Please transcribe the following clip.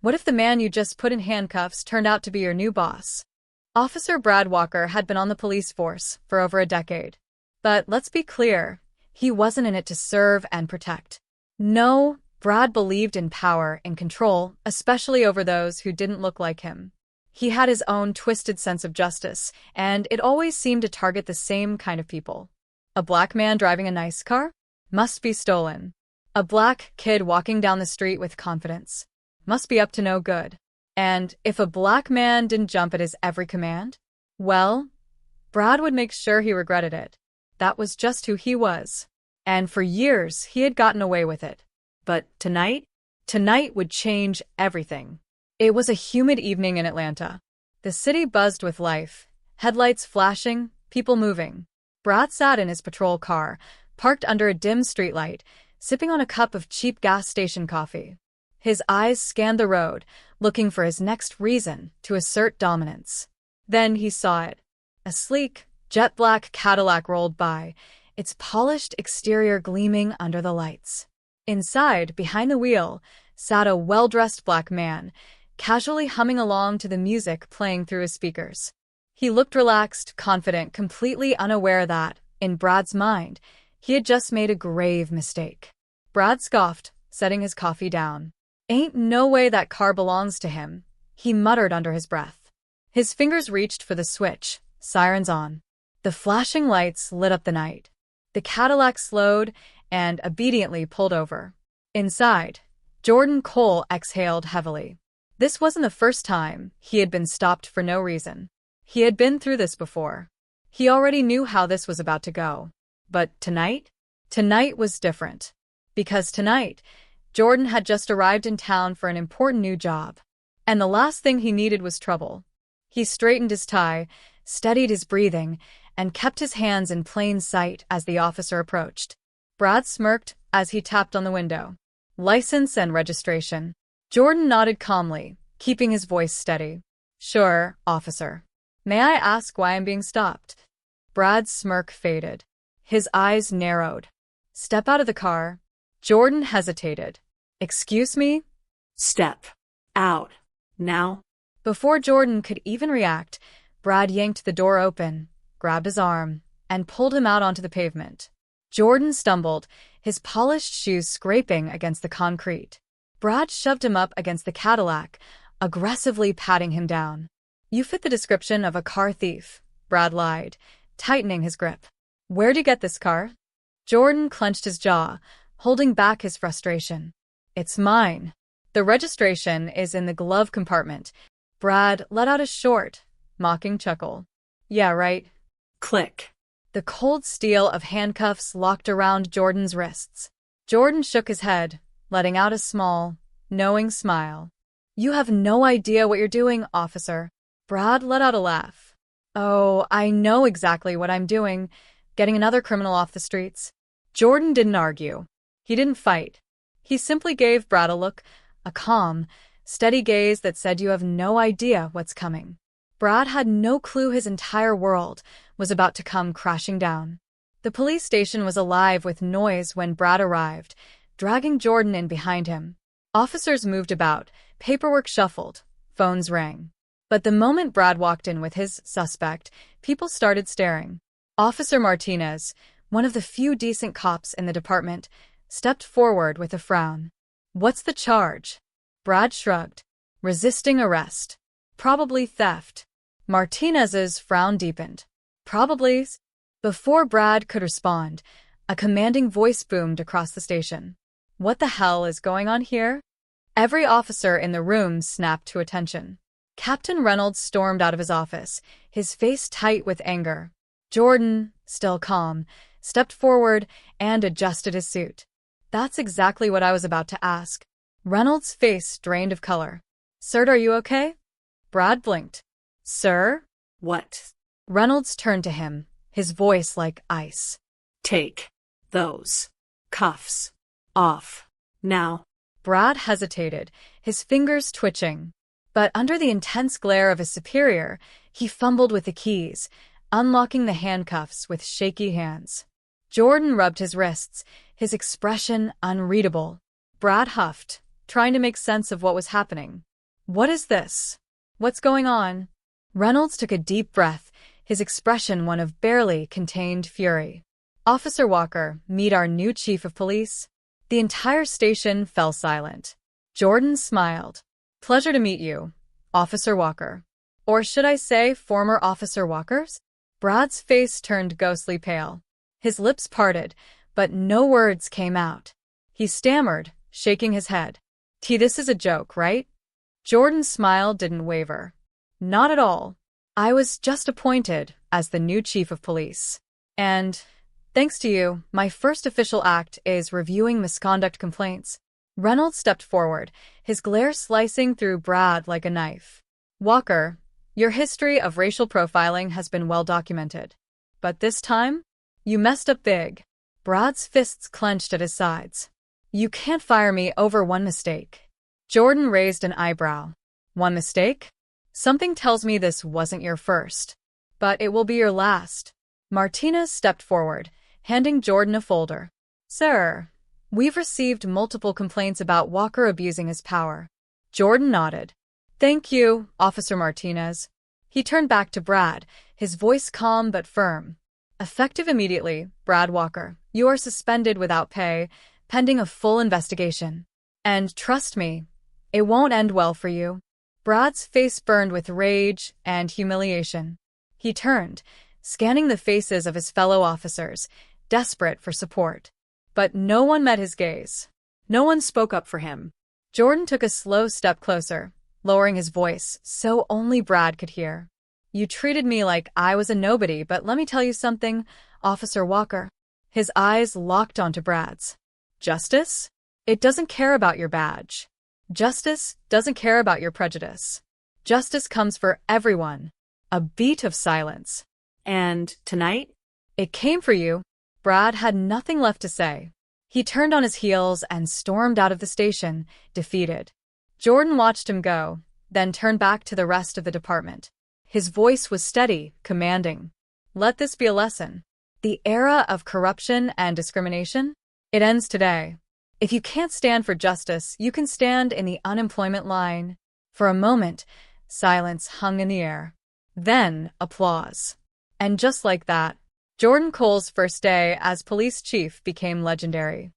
What if the man you just put in handcuffs turned out to be your new boss? Officer Brad Walker had been on the police force for over a decade. But let's be clear, he wasn't in it to serve and protect. No, Brad believed in power and control, especially over those who didn't look like him. He had his own twisted sense of justice, and it always seemed to target the same kind of people. A black man driving a nice car? Must be stolen. A black kid walking down the street with confidence? Must be up to no good. And if a black man didn't jump at his every command, well, Brad would make sure he regretted it. That was just who he was. And for years, he had gotten away with it. But tonight would change everything. It was a humid evening in Atlanta. The city buzzed with life, headlights flashing, people moving. Brad sat in his patrol car, parked under a dim streetlight, sipping on a cup of cheap gas station coffee. His eyes scanned the road, looking for his next reason to assert dominance. Then he saw it. A sleek, jet-black Cadillac rolled by, its polished exterior gleaming under the lights. Inside, behind the wheel, sat a well-dressed black man, casually humming along to the music playing through his speakers. He looked relaxed, confident, completely unaware that, in Brad's mind, he had just made a grave mistake. Brad scoffed, setting his coffee down. "Ain't no way that car belongs to him," he muttered under his breath. His fingers reached for the switch, sirens on. The flashing lights lit up the night. The Cadillac slowed and obediently pulled over. Inside, Jordan Cole exhaled heavily. This wasn't the first time he had been stopped for no reason. He had been through this before. He already knew how this was about to go. But tonight? Tonight was different. Because tonight, Jordan had just arrived in town for an important new job. And the last thing he needed was trouble. He straightened his tie, steadied his breathing, and kept his hands in plain sight as the officer approached. Brad smirked as he tapped on the window. "License and registration." Jordan nodded calmly, keeping his voice steady. "Sure, officer. May I ask why I'm being stopped?" Brad's smirk faded. His eyes narrowed. "Step out of the car." Jordan hesitated. "Excuse me?" "Step out. Now." Before Jordan could even react, Brad yanked the door open, grabbed his arm, and pulled him out onto the pavement. Jordan stumbled, his polished shoes scraping against the concrete. Brad shoved him up against the Cadillac, aggressively patting him down. "You fit the description of a car thief," Brad lied, tightening his grip. "Where'd you get this car?" Jordan clenched his jaw, holding back his frustration. "It's mine. The registration is in the glove compartment." Brad let out a short, mocking chuckle. "Yeah, right." Click. The cold steel of handcuffs locked around Jordan's wrists. Jordan shook his head, letting out a small, knowing smile. "You have no idea what you're doing, officer." Brad let out a laugh. "Oh, I know exactly what I'm doing, getting another criminal off the streets." Jordan didn't argue. He didn't fight. He simply gave Brad a look, a calm, steady gaze that said you have no idea what's coming. Brad had no clue his entire world was about to come crashing down. The police station was alive with noise when Brad arrived, dragging Jordan in behind him. Officers moved about, paperwork shuffled, phones rang. But the moment Brad walked in with his suspect, people started staring. Officer Martinez, one of the few decent cops in the department, stepped forward with a frown. "What's the charge?" Brad shrugged. "Resisting arrest. Probably theft." Martinez's frown deepened. "Probably." Before Brad could respond, a commanding voice boomed across the station. "What the hell is going on here?" Every officer in the room snapped to attention. Captain Reynolds stormed out of his office, his face tight with anger. Jordan, still calm, stepped forward and adjusted his suit. "That's exactly what I was about to ask." Reynolds' face drained of color. "Sir, are you okay?" Brad blinked. "Sir?" "What?" Reynolds turned to him, his voice like ice. "Take those cuffs off now." Brad hesitated, his fingers twitching. But under the intense glare of his superior, he fumbled with the keys, unlocking the handcuffs with shaky hands. Jordan rubbed his wrists, his expression unreadable. Brad huffed, trying to make sense of what was happening. What is this? What's going on? Reynolds took a deep breath, his expression one of barely contained fury. Officer Walker, meet our new chief of police. The entire station fell silent. Jordan smiled. Pleasure to meet you, Officer Walker. Or should I say former Officer Walker's? Brad's face turned ghostly pale. His lips parted, but no words came out. He stammered, shaking his head. This is a joke, right? Jordan's smile didn't waver. Not at all. I was just appointed as the new chief of police. And, thanks to you, my first official act is reviewing misconduct complaints. Reynolds stepped forward, his glare slicing through Brad like a knife. Walker, your history of racial profiling has been well documented. But this time, you messed up big. Brad's fists clenched at his sides. You can't fire me over one mistake. Jordan raised an eyebrow. One mistake? Something tells me this wasn't your first. But it will be your last. Martinez stepped forward, handing Jordan a folder. Sir, we've received multiple complaints about Walker abusing his power. Jordan nodded. Thank you, Officer Martinez. He turned back to Brad, his voice calm but firm. Effective immediately, Brad Walker. You are suspended without pay, pending a full investigation. And trust me, it won't end well for you. Brad's face burned with rage and humiliation. He turned, scanning the faces of his fellow officers, desperate for support. But no one met his gaze. No one spoke up for him. Jordan took a slow step closer, lowering his voice so only Brad could hear. You treated me like I was a nobody, but let me tell you something, Officer Walker. His eyes locked onto Brad's. Justice? It doesn't care about your badge. Justice doesn't care about your prejudice. Justice comes for everyone. A beat of silence. And tonight? It came for you. Brad had nothing left to say. He turned on his heels and stormed out of the station, defeated. Jordan watched him go, then turned back to the rest of the department. His voice was steady, commanding. Let this be a lesson. The era of corruption and discrimination? It ends today. If you can't stand for justice, you can stand in the unemployment line. For a moment, silence hung in the air. Then, applause. And just like that, Jordan Cole's first day as police chief became legendary.